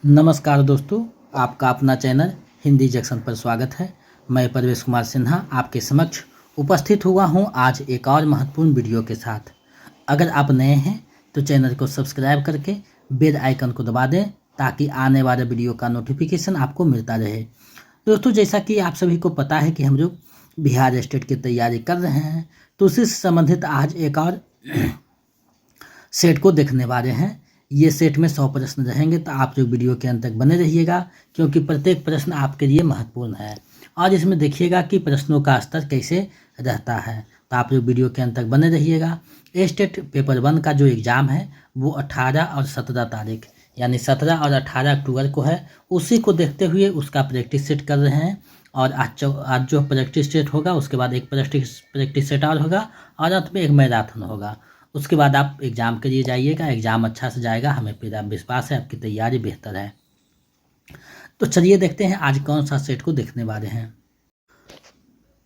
नमस्कार दोस्तों, आपका अपना चैनल हिंदी जंक्शन पर स्वागत है। मैं परवेश कुमार सिन्हा आपके समक्ष उपस्थित हुआ हूं आज एक और महत्वपूर्ण वीडियो के साथ। अगर आप नए हैं तो चैनल को सब्सक्राइब करके बेल आइकन को दबा दें ताकि आने वाले वीडियो का नोटिफिकेशन आपको मिलता रहे। दोस्तों, जैसा कि आप सभी को पता है कि हम लोग बिहार स्टेट की तैयारी कर रहे हैं, तो उसी से संबंधित आज एक और सेट को देखने वाले हैं। ये सेट में 100 प्रश्न रहेंगे, तो आप लोग वीडियो के अंत तक बने रहिएगा क्योंकि प्रत्येक प्रश्न आपके लिए महत्वपूर्ण है। और इसमें देखिएगा कि प्रश्नों का स्तर कैसे रहता है, तो आप लोग वीडियो के अंत तक बने रहिएगा। स्टेट पेपर 1 का जो एग्ज़ाम है वो 18 और 17 तारीख यानी 17 और 18 अक्टूबर को है। उसी को देखते हुए उसका प्रैक्टिस सेट कर रहे हैं। और आज जो प्रैक्टिस सेट होगा उसके बाद एक प्रैक्टिस सेट और होगा और अंत में एक मैराथन होगा। उसके बाद आप एग्ज़ाम के लिए जाइएगा। एग्ज़ाम अच्छा से जाएगा, हमें पूरा विश्वास है, आपकी तैयारी बेहतर है। तो चलिए देखते हैं आज कौन सा सेट को देखने वाले हैं।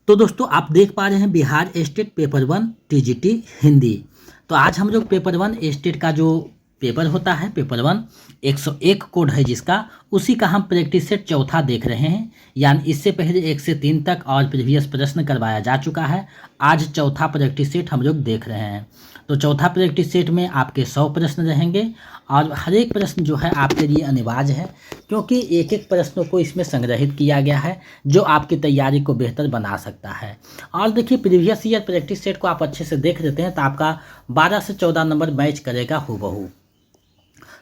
तो दोस्तों, आप देख पा रहे हैं Bihar state paper 1 TGT Hindi. तो आज हम लोग पेपर 1 स्टेट का जो पेपर होता है, पेपर 1 101 कोड है जिसका, उसी का हम प्रैक्टिस सेट चौथा देख रहे हैं। यानी इससे पहले 1 से 3 तक और प्रीवियस प्रश्न करवाया जा चुका है। आज चौथा प्रैक्टिस सेट हम लोग देख रहे हैं। तो चौथा प्रैक्टिस सेट में आपके 100 प्रश्न रहेंगे और हर एक प्रश्न जो है आपके लिए अनिवार्य है क्योंकि एक एक प्रश्नों को इसमें संग्रहित किया गया है जो आपकी तैयारी को बेहतर बना सकता है। और देखिए, प्रीवियस ईयर प्रैक्टिस सेट को आप अच्छे से देख लेते हैं तो आपका 12 से 14 नंबर मैच करेगा हूबहू।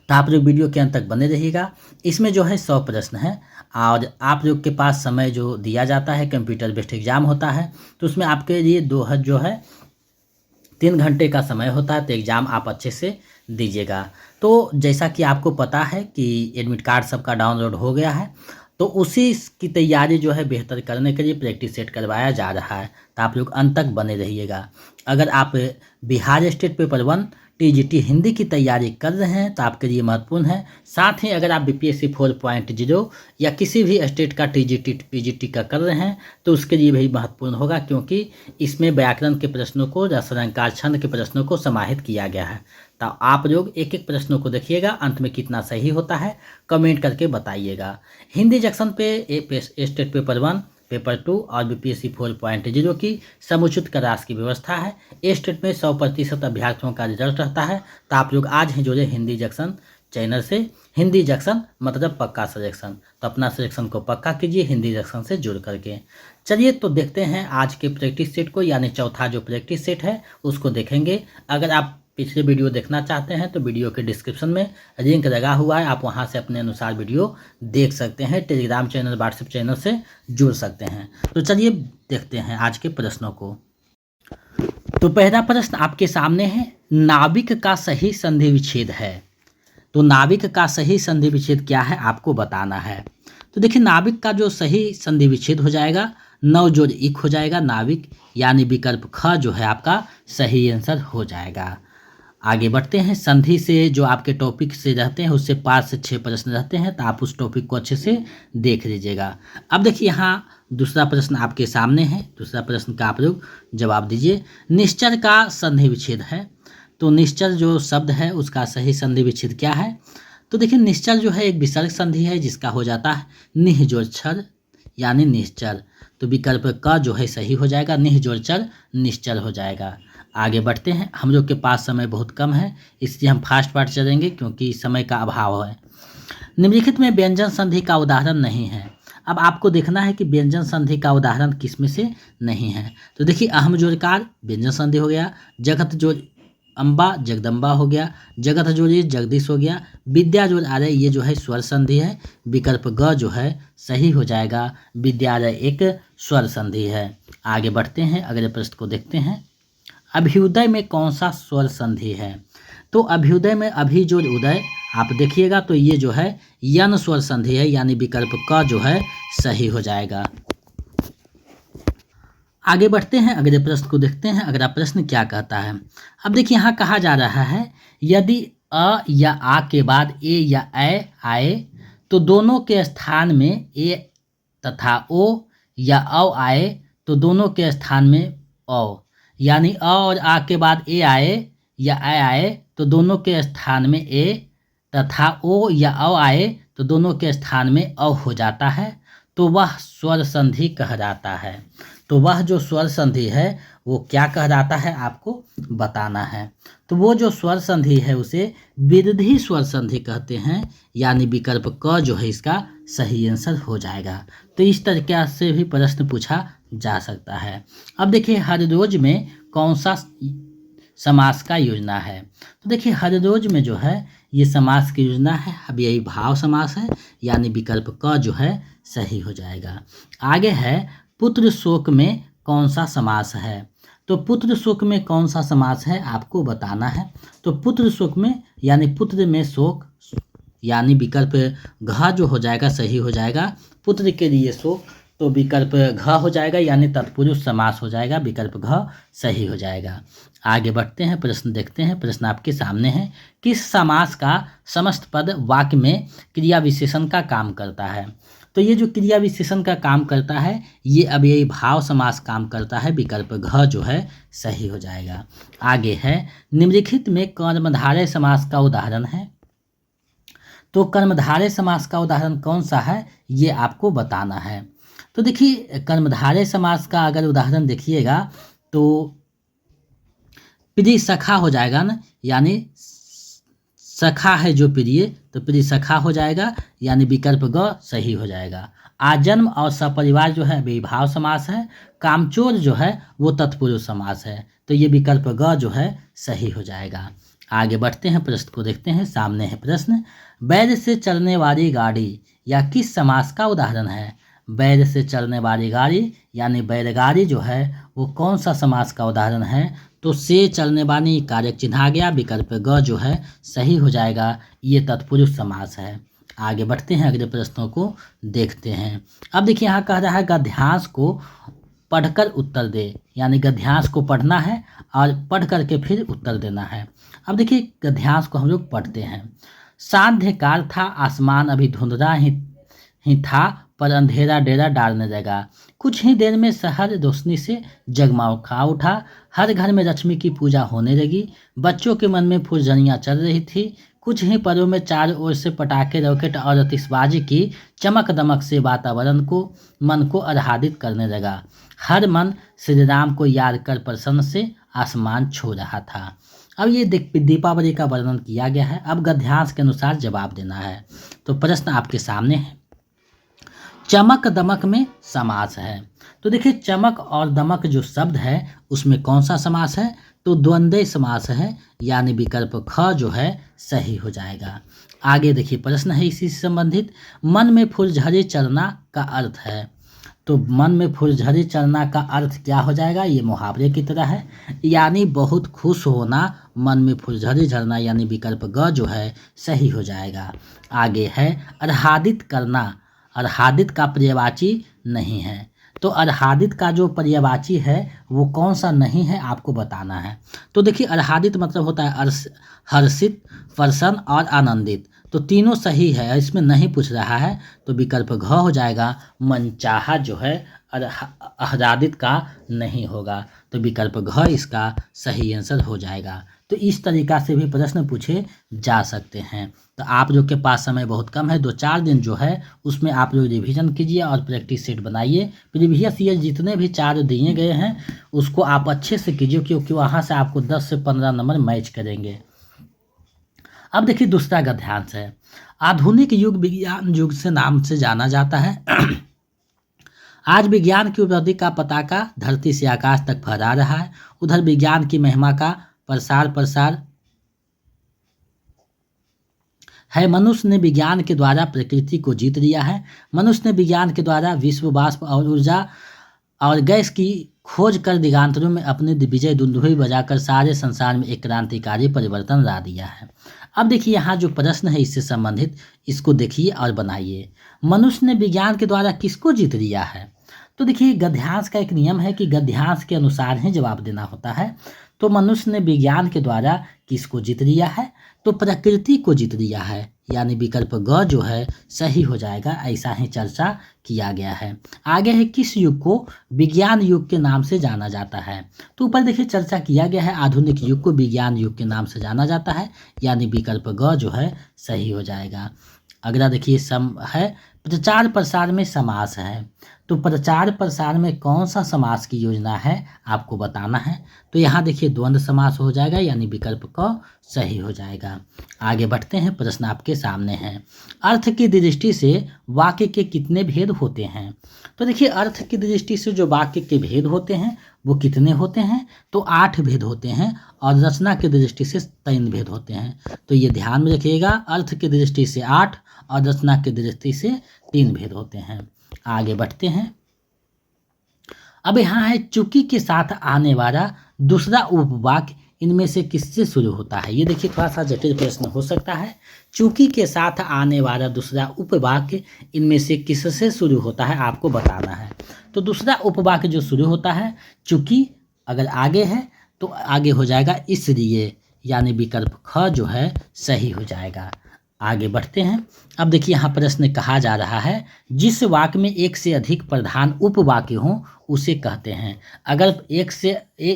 तो आप लोग वीडियो के अंत तक बने रहिएगा। इसमें जो है 100 प्रश्न हैं और आप लोग के पास समय जो दिया जाता है, कंप्यूटर बेस्ड एग्ज़ाम होता है, तो उसमें आपके लिए जो है 3 घंटे का समय होता है। तो एग्ज़ाम आप अच्छे से दीजिएगा। तो जैसा कि आपको पता है कि एडमिट कार्ड सबका डाउनलोड हो गया है, तो उसी की तैयारी जो है बेहतर करने के लिए प्रैक्टिस सेट करवाया जा रहा है। तो आप लोग अंत तक बने रहिएगा। अगर आप Bihar state paper 1 TGT Hindi की तैयारी कर रहे हैं तो आपके लिए महत्वपूर्ण है। साथ ही अगर आप बीपीएससी 4.0 या किसी भी स्टेट का टीजीटी पीजीटी का कर रहे हैं तो उसके लिए भी महत्वपूर्ण होगा क्योंकि इसमें व्याकरण के प्रश्नों को, रस अलंकार, छंद के प्रश्नों को समाहित किया गया है। तो आप लोग एक एक प्रश्नों को देखिएगा, अंत में कितना सही होता है कमेंट करके बताइएगा। हिंदी जंक्शन पे स्टेट पेपर 1, पेपर 2 और बीपीएससी 4.0 की समुचित क्लास की व्यवस्था है। स्टेट में 100% अभ्यर्थियों का रिजल्ट रहता है। तो आप लोग आज ही जुड़े हिंदी जंक्शन चैनल से। हिंदी जंक्शन मतलब पक्का सिलेक्शन। तो अपना सिलेक्शन को पक्का कीजिए हिंदी जंक्शन से जुड़ करके। चलिए तो देखते हैं आज के प्रैक्टिस सेट को, यानी चौथा जो प्रैक्टिस सेट है उसको देखेंगे। अगर आप पिछले वीडियो देखना चाहते हैं तो वीडियो के डिस्क्रिप्शन में लिंक लगा हुआ है, आप वहां से अपने अनुसार वीडियो देख सकते हैं। टेलीग्राम चैनल, व्हाट्सएप चैनल से जुड़ सकते हैं। तो चलिए देखते हैं आज के प्रश्नों को। तो पहला प्रश्न आपके सामने है, नाविक का सही संधि विच्छेद है। तो नाविक का सही संधि विच्छेद क्या है आपको बताना है। तो देखिए, नाविक का जो सही संधि विच्छेद हो जाएगा, नव जोड़ इक हो जाएगा नाविक, यानी विकल्प ख जो है आपका सही आंसर हो जाएगा। आगे बढ़ते हैं। संधि से जो आपके टॉपिक से रहते हैं उससे 5 से 6 प्रश्न रहते हैं, तो आप उस टॉपिक को अच्छे से देख लीजिएगा। अब देखिए, यहाँ दूसरा प्रश्न आपके सामने है। दूसरा प्रश्न का आप लोग जवाब दीजिए। निश्चर का संधि विच्छेद है। तो निश्चर जो शब्द है उसका सही संधि विच्छेद क्या है। तो देखिए, निश्चर जो है एक विसर्ग संधि है जिसका हो जाता है निह जोड़ छर यानी निश्चर। तो विकल्प का जो है सही हो जाएगा, निह जोड़ चर निश्चर हो जाएगा। आगे बढ़ते हैं। हम लोग के पास समय बहुत कम है इसलिए हम फास्ट पार्ट चलेंगे क्योंकि समय का अभाव है। निम्नलिखित में व्यंजन संधि का उदाहरण नहीं है। अब आपको देखना है कि व्यंजन संधि का उदाहरण किस में से नहीं है। तो देखिए, अहम जोड़कार व्यंजन संधि हो गया, जगत जोड़ अम्बा जगदम्बा हो गया, जगत जोड़ी जगदीश हो गया, विद्याजोड़ ये जो है स्वर संधि है। विकल्प ग जो है सही हो जाएगा, विद्यालय एक स्वर संधि है। आगे बढ़ते हैं, अगले प्रश्न को देखते हैं। अभ्युदय में कौन सा स्वर संधि है। तो अभ्युदय में अभी जो उदय आप देखिएगा तो ये जो है यन स्वर संधि है, यानी विकल्प क जो है सही हो जाएगा। आगे बढ़ते हैं, अगले प्रश्न को देखते हैं। अगला प्रश्न क्या कहता है। अब देखिए, यहाँ कहा जा रहा है यदि अ या आ के बाद ए या ऐ आए तो दोनों के स्थान में ए तथा ओ, या औ आए तो दोनों के स्थान में औ, यानी अ और आ के बाद ए आए या ऐ आए तो दोनों के स्थान में ए तथा ओ या औ आए तो दोनों के स्थान में अ हो जाता है, तो वह स्वर संधि कहलाता है। तो वह जो स्वर संधि है वो क्या कहलाता है आपको बताना है। तो वो जो स्वर संधि है उसे विरोधी स्वर संधि कहते हैं, यानी विकल्प क जो है इसका सही आंसर हो जाएगा। तो इस तरीके से भी प्रश्न पूछा जा सकता है। अब देखिए हर रोज में कौन सा समास का योजना है। तो देखिए हर रोज में जो है ये समास की योजना है। अब यही भाव समास है, यानी विकल्प क जो है सही हो जाएगा। आगे है पुत्र शोक में कौन सा समास है। तो पुत्र शोक में कौन सा समास है आपको बताना है। तो पुत्र शोक में यानी पुत्र में शोक, यानी विकल्प घ जो हो जाएगा सही हो जाएगा। पुत्र के लिए शोक, तो विकल्प घ हो जाएगा, यानी तत्पुरुष समास हो जाएगा, विकल्प घ सही हो जाएगा। आगे बढ़ते हैं, प्रश्न देखते हैं। प्रश्न आपके सामने है, किस समास का समस्त पद वाक्य में क्रिया विशेषण का काम करता है। तो ये जो क्रिया विशेषण का काम करता है ये अब यही भाव समास काम करता है, विकल्प घ जो है सही हो जाएगा। आगे है निम्नलिखित में कर्मधारय समास का उदाहरण है। तो कर्मधारय समास का उदाहरण कौन सा है ये आपको बताना है। तो देखिए कर्मधारय समास का अगर उदाहरण देखिएगा तो प्रिय सखा हो जाएगा ना, यानी सखा है जो प्रिय, तो प्रिय सखा हो जाएगा, यानी विकल्प ग सही हो जाएगा। आजन्म और सपरिवार जो है विभाव समास है। कामचोर जो है वो तत्पुरुष समास है, तो ये विकल्प ग जो है सही हो जाएगा। आगे बढ़ते हैं, प्रश्न को देखते हैं। सामने है प्रश्न, बैल से चलने वाली गाड़ी या किस समास का उदाहरण है। बैल से चलने वाली गाड़ी यानी बैलगाड़ी जो है वो कौन सा समास का उदाहरण है। तो से चलने वाली कारक चिन्ह आ गया, विकल्प ग जो है सही हो जाएगा, ये तत्पुरुष समास है। आगे बढ़ते हैं, अगले प्रश्नों को देखते हैं। अब देखिए यहाँ कह रहा है गद्यांश को पढ़कर उत्तर दे, यानी गद्यांश को पढ़ना है और पढ़ करके फिर उत्तर देना है। अब देखिए गद्यांश को हम लोग पढ़ते हैं। सांध्यकाल था, आसमान अभी धुंधला ही था, पर अंधेरा डेरा डालने लगा। कुछ ही देर में शहर रोशनी से जगमगा उठा। हर घर में लक्ष्मी की पूजा होने लगी। बच्चों के मन में फुलझड़ियाँ चल रही थी। कुछ ही पलों में चारों ओर से पटाखे, रॉकेट और आतिशबाजी की चमक दमक से वातावरण को मन को आह्लादित करने लगा। हर मन श्री राम को याद कर प्रसन्न से आसमान छू रहा था। अब ये दीपावली का वर्णन किया गया है। अब गद्यांश के अनुसार जवाब देना है। तो प्रश्न आपके सामने है, चमक दमक में समास है। तो देखिए चमक और दमक जो शब्द है उसमें कौन सा समास है। तो द्वंद्व समास है, यानी विकल्प ख जो है सही हो जाएगा। आगे देखिए प्रश्न है इसी से संबंधित, मन में फुलझड़ी चढ़ना का अर्थ है। तो मन में फुलझड़ी चढ़ना का अर्थ क्या हो जाएगा, ये मुहावरे की तरह है, यानी बहुत खुश होना, मन में फुलझड़ी झड़ना, यानी विकल्प ग जो है सही हो जाएगा। आगे है आह्लादित करना, आह्लादित का पर्यायवाची नहीं है। तो आह्लादित का जो पर्यायवाची है वो कौन सा नहीं है आपको बताना है। तो देखिए आह्लादित मतलब होता है हर्षित, प्रसन्न और आनंदित, तो तीनों सही है, इसमें नहीं पूछ रहा है, तो विकल्प घ हो जाएगा। मनचाहा जो है आह्लादित का नहीं होगा, तो विकल्प घ इसका सही आंसर हो जाएगा। तो इस तरीका से भी प्रश्न पूछे जा सकते हैं। तो आप लोग के पास समय बहुत कम है, 2-4 दिन जो है उसमें आप लोग रिवीजन कीजिए और प्रैक्टिस सेट बनाइए। प्रीवियस ईयर जितने भी 4 दिए गए हैं उसको आप अच्छे से कीजिए, क्योंकि वहाँ से आपको 10 से 15 नंबर मैच करेंगे। अब देखिए दूसरा गद्यांश है, आधुनिक युग विज्ञान युग से नाम से जाना जाता है। आज विज्ञान की उपलब्धि का पताका धरती से आकाश तक फहरा रहा है। उधर विज्ञान की महिमा का प्रसार है। मनुष्य ने विज्ञान के द्वारा प्रकृति को जीत लिया है। मनुष्य ने विज्ञान के द्वारा विश्व वाष्प और ऊर्जा और गैस की खोज कर दिगांतरों में अपनी विजय दुंदुभी बजाकर सारे संसार में एक क्रांतिकारी परिवर्तन ला दिया है। अब देखिए यहाँ जो प्रश्न है इससे संबंधित, इसको देखिए और बनाइए। मनुष्य ने विज्ञान के द्वारा किसको जीत लिया है। तो देखिए गद्यांश का एक नियम है कि गद्यांश के अनुसार ही जवाब देना होता है। तो मनुष्य ने विज्ञान के द्वारा किसको जीत लिया है, तो प्रकृति को जीत लिया है, यानी विकल्प ग जो है सही हो जाएगा। ऐसा ही चर्चा किया गया है। आगे है किस युग को विज्ञान युग के नाम से जाना जाता है। तो ऊपर देखिए चर्चा किया गया है, आधुनिक युग को विज्ञान युग के नाम से जाना जाता है, यानी विकल्प ग जो है सही हो जाएगा। अगला देखिए सम है प्रचार प्रसार में समास है। तो प्रचार प्रसार में कौन सा समास की योजना है आपको बताना है। तो यहाँ देखिए द्वंद्व समास हो जाएगा, यानी विकल्प क सही हो जाएगा। आगे बढ़ते हैं, प्रश्न आपके सामने है। अर्थ की दृष्टि से वाक्य के कितने भेद होते हैं। तो देखिए अर्थ की दृष्टि से जो वाक्य के भेद होते हैं वो कितने होते हैं। तो 8 भेद होते हैं, और रचना की दृष्टि से 3 भेद होते हैं। तो ये ध्यान में रखिएगा, अर्थ की दृष्टि से 8 और रचना की दृष्टि से 3 भेद होते हैं। आगे बढ़ते हैं। अब यहाँ है चूंकि के साथ आने वाला दूसरा उपवाक्य इनमें से किससे शुरू होता है। ये देखिए थोड़ा सा जटिल प्रश्न हो सकता है। चूंकि के साथ आने वाला दूसरा उपवाक्य इनमें से किससे शुरू होता है आपको बताना है। तो दूसरा उपवाक्य जो शुरू होता है, चूंकि अगर आगे है तो आगे हो जाएगा इसलिए, यानी विकल्प ख जो है सही हो जाएगा। आगे बढ़ते हैं। अब देखिए यहाँ प्रश्न कहा जा रहा है जिस वाक्य में एक से अधिक प्रधान उपवाक्य हों उसे कहते हैं। अगर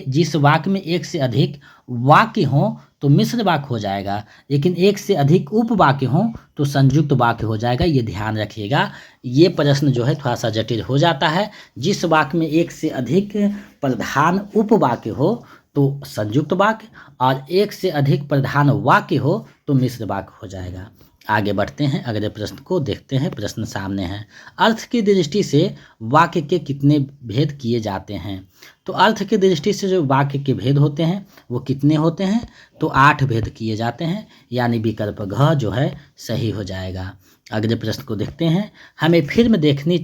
जिस वाक्य में एक से अधिक वाक्य हों तो मिश्र वाक्य हो जाएगा, लेकिन एक से अधिक उपवाक्य हों तो संयुक्त वाक्य हो जाएगा। ये ध्यान रखिएगा, ये प्रश्न जो है थोड़ा सा जटिल हो जाता है। जिस वाक्य में एक से अधिक प्रधान उपवाक्य हो तो संयुक्त वाक्य, और एक से अधिक प्रधान वाक्य हो तो मिश्र वाक्य हो जाएगा। आगे बढ़ते हैं, अगले प्रश्न को देखते हैं। प्रश्न सामने है, अर्थ की दृष्टि से वाक्य के कितने भेद किए जाते हैं। तो अर्थ की दृष्टि से जो वाक्य के भेद होते हैं वो कितने होते हैं। तो 8 भेद किए जाते हैं, यानी विकल्प घ जो है सही हो जाएगा। अगले प्रश्न को देखते हैं। हमें फिल्म देखनी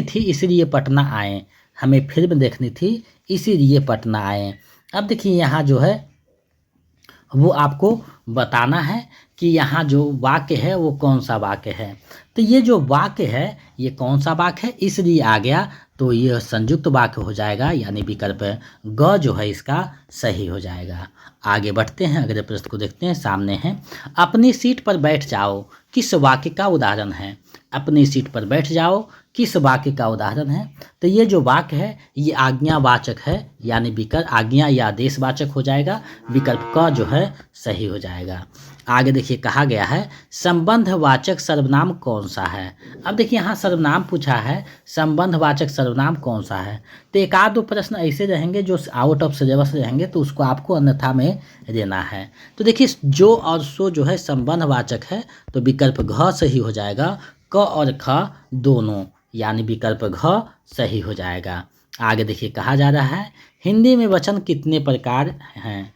थी इसीलिए पटना आए। हमें फिल्म देखनी थी इसीलिए पटना आए। अब देखिए यहाँ जो है वो आपको बताना है कि यहाँ जो वाक्य है वो कौन सा वाक्य है। तो ये जो वाक्य है ये कौन सा वाक्य है, इसलिए आ गया तो ये संयुक्त वाक्य हो जाएगा, यानी विकल्प ग जो है इसका सही हो जाएगा। आगे बढ़ते हैं, अगले प्रश्न को देखते हैं। सामने है, अपनी सीट पर बैठ जाओ किस वाक्य का उदाहरण है। अपनी सीट पर बैठ जाओ किस वाक्य का उदाहरण है। तो ये जो वाक्य है ये आज्ञावाचक है, यानी विकल्प आज्ञा या आदेशवाचक हो जाएगा। विकल्प क जो है सही हो जाएगा। आगे देखिए कहा गया है संबंधवाचक सर्वनाम कौन सा है। अब देखिए यहाँ सर्वनाम पूछा है, संबंधवाचक सर्वनाम कौन सा है। तो एक आध दो प्रश्न ऐसे रहेंगे जो आउट ऑफ सिलेबस रहेंगे, तो उसको आपको अन्यथा में देना है। तो देखिए जो और सो जो है संबंधवाचक है, तो विकल्प घ सही हो जाएगा। क और ख दोनों, यानी विकल्प घ सही हो जाएगा। आगे देखिए कहा जा रहा है हिंदी में वचन कितने प्रकार हैं।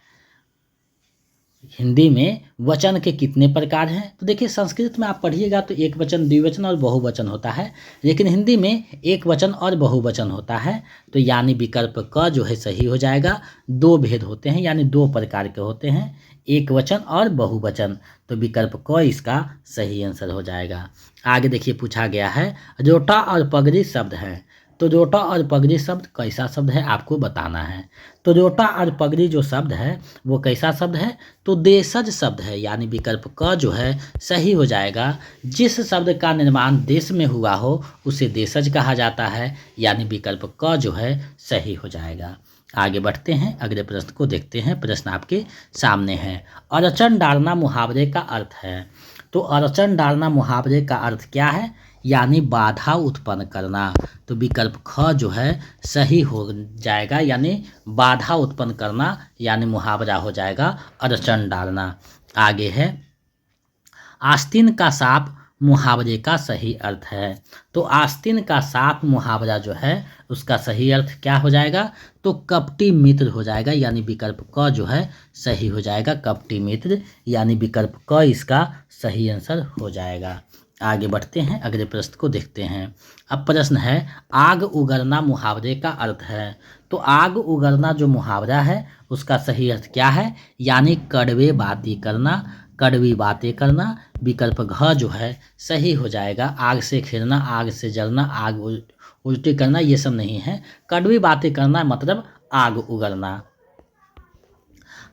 हिंदी में वचन के कितने प्रकार हैं। तो देखिए संस्कृत में आप पढ़िएगा तो एक वचन, द्विवचन और बहुवचन होता है, लेकिन हिंदी में एक वचन और बहुवचन होता है। तो यानी विकल्प क जो है सही हो जाएगा। 2 भेद होते हैं, यानी 2 प्रकार के होते हैं, एक वचन और बहुवचन। तो विकल्प क इसका सही आंसर हो जाएगा। आगे देखिए पूछा गया है रोटा और पगड़ी शब्द है। तो रोटा और पगड़ी शब्द कैसा शब्द है आपको बताना है। तो रोटा और पगड़ी जो शब्द है वो कैसा शब्द है, तो देशज शब्द है, यानी विकल्प क जो है सही हो जाएगा। जिस शब्द का निर्माण देश में हुआ हो उसे देशज कहा जाता है, यानी विकल्प क जो है सही हो जाएगा। आगे बढ़ते हैं, अगले प्रश्न को देखते हैं। प्रश्न आपके सामने है, अड़चन डालना मुहावरे का अर्थ है। तो अड़चन डालना मुहावरे का अर्थ क्या है, यानी बाधा उत्पन्न करना। तो विकल्प ख जो है सही हो जाएगा, यानी बाधा उत्पन्न करना, यानी मुहावरा हो जाएगा अड़चन डालना। आगे है आस्तीन का सांप मुहावरे का सही अर्थ है। तो आस्तीन का सांप मुहावरा जो है उसका सही अर्थ क्या हो जाएगा, तो कपटी मित्र हो जाएगा, यानी विकल्प क जो है सही हो जाएगा। कपटी मित्र, यानी विकल्प क इसका सही आंसर हो जाएगा। आगे बढ़ते हैं, अगले प्रश्न को देखते हैं। अब प्रश्न है आग उगलना मुहावरे का अर्थ है। तो आग उगलना जो मुहावरा है उसका सही अर्थ क्या है, यानी कड़वे बातें करना, कड़वी बातें करना। विकल्प घ जो है सही हो जाएगा। आग से खिलना, आग से जलना, आग उल्टी करना, ये सब नहीं है। कड़वी बातें करना मतलब आग उगलना।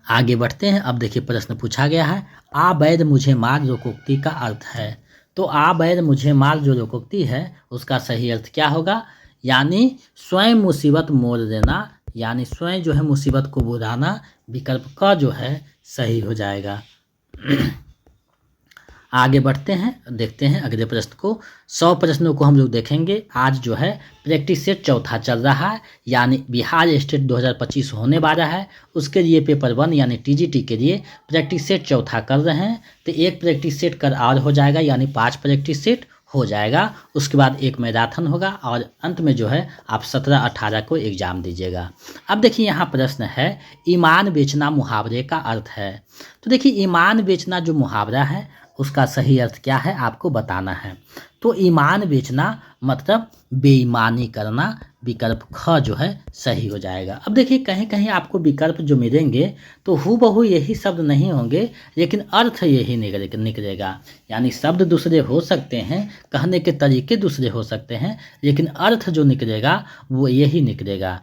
आगे बढ़ते हैं, अब देखिए प्रश्न पूछा गया है आ बैद मुझे मार लोकोक्ति का अर्थ है। तो आ बैद मुझे मार जो लोकोक्ति है उसका सही अर्थ क्या होगा, यानी स्वयं मुसीबत मोल देना, यानी स्वयं जो है मुसीबत को बुलाना। विकल्प क जो है सही हो जाएगा। आगे बढ़ते हैं, देखते हैं अगले प्रश्न को। 100 प्रश्नों को हम लोग देखेंगे। आज जो है प्रैक्टिस सेट चौथा चल रहा है, यानी बिहार स्टेट 2025 होने वाला है। उसके लिए पेपर 1 यानी टीजीटी के लिए प्रैक्टिस सेट चौथा कर रहे हैं। तो एक प्रैक्टिस सेट कर और हो जाएगा, यानी 5 प्रैक्टिस सेट हो जाएगा। उसके बाद एक मैराथन होगा और अंत में जो है आप 17-18 को एग्ज़ाम दीजिएगा। अब देखिए यहाँ प्रश्न है, ईमान बेचना मुहावरे का अर्थ है। तो देखिए ईमान बेचना जो मुहावरा है उसका सही अर्थ क्या है आपको बताना है। तो ईमान बेचना मतलब बेईमानी करना, विकल्प ख जो है सही हो जाएगा। अब देखिए कहीं कहीं आपको विकल्प जो मिलेंगे तो हूबहू यही शब्द नहीं होंगे, लेकिन अर्थ यही निकलेगा। यानी शब्द दूसरे हो सकते हैं, कहने के तरीके दूसरे हो सकते हैं, लेकिन अर्थ जो निकलेगा वो यही निकलेगा।